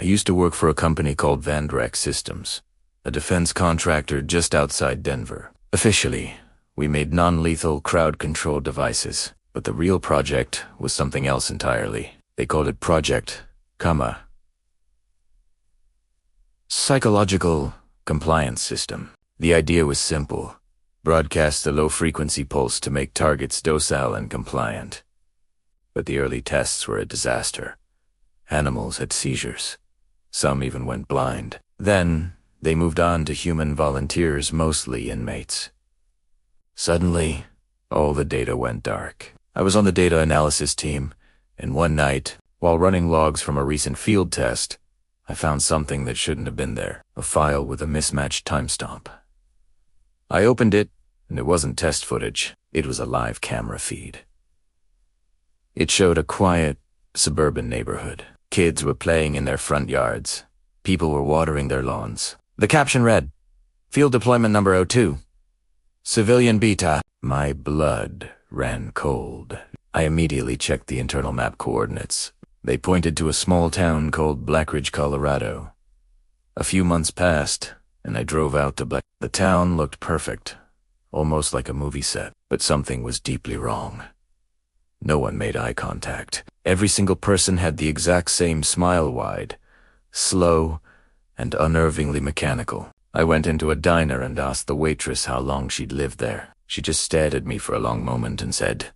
I used to work for a company called Blackridge Systems, a defense contractor just outside Denver. Officially, we made non-lethal crowd-controlled devices, but the real project was something else entirely. They called it Project Psychological Compliance System. The idea was simple: broadcast a low-frequency pulse to make targets docile and compliant. But the early tests were a disaster. Animals had seizures. Some even went blind. Then, they moved on to human volunteers, mostly inmates. Suddenly, all the data went dark. I was on the data analysis team, and one night, while running logs from a recent field test, I found something that shouldn't have been there, a file with a mismatched timestamp. I opened it, and it wasn't test footage. It was a live camera feed. It showed a quiet, suburban neighborhood. Kids were playing in their front yards. People were watering their lawns. The caption read, "Field deployment number 02. Civilian beta." My blood ran cold. I immediately checked the internal map coordinates. They pointed to a small town called Blackridge, Colorado. A few months passed, and I drove out to Black. The town looked perfect, almost like a movie set, but something was deeply wrong. No one made eye contact. Every single person had the exact same smile, wide, slow, and unnervingly mechanical. I went into a diner and asked the waitress how long she'd lived there. She just stared at me for a long moment and said,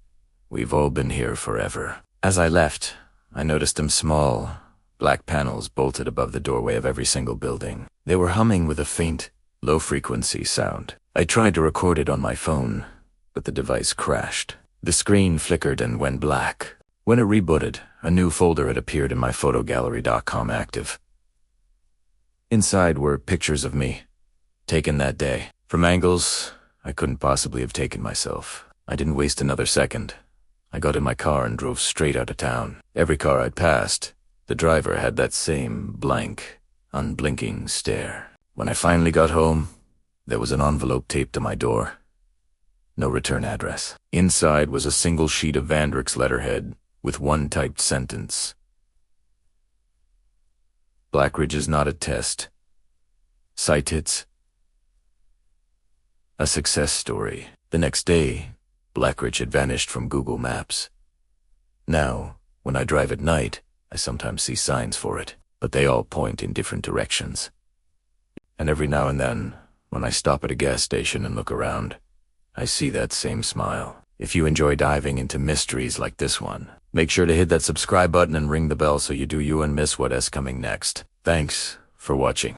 "We've all been here forever." As I left, I noticed them small, black panels bolted above the doorway of every single building. They were humming with a faint, low-frequency sound. I tried to record it on my phone, but the device crashed. The screen flickered and went black. When it rebooted, a new folder had appeared in my photogallery.com active. Inside were pictures of me, taken that day. From angles I couldn't possibly have taken myself. I didn't waste another second. I got in my car and drove straight out of town. Every car I'd passed, the driver had that same blank, unblinking stare. When I finally got home, there was an envelope taped to my door. No return address. Inside was a single sheet of Vandrick's letterhead with one typed sentence. "Blackridge is not a test. Site hits. A success story." The next day, Blackridge had vanished from Google Maps. Now, when I drive at night, I sometimes see signs for it, but they all point in different directions. And every now and then, when I stop at a gas station and look around, I see that same smile. If you enjoy diving into mysteries like this one, make sure to hit that subscribe button and ring the bell so you don't miss what's coming next. Thanks for watching.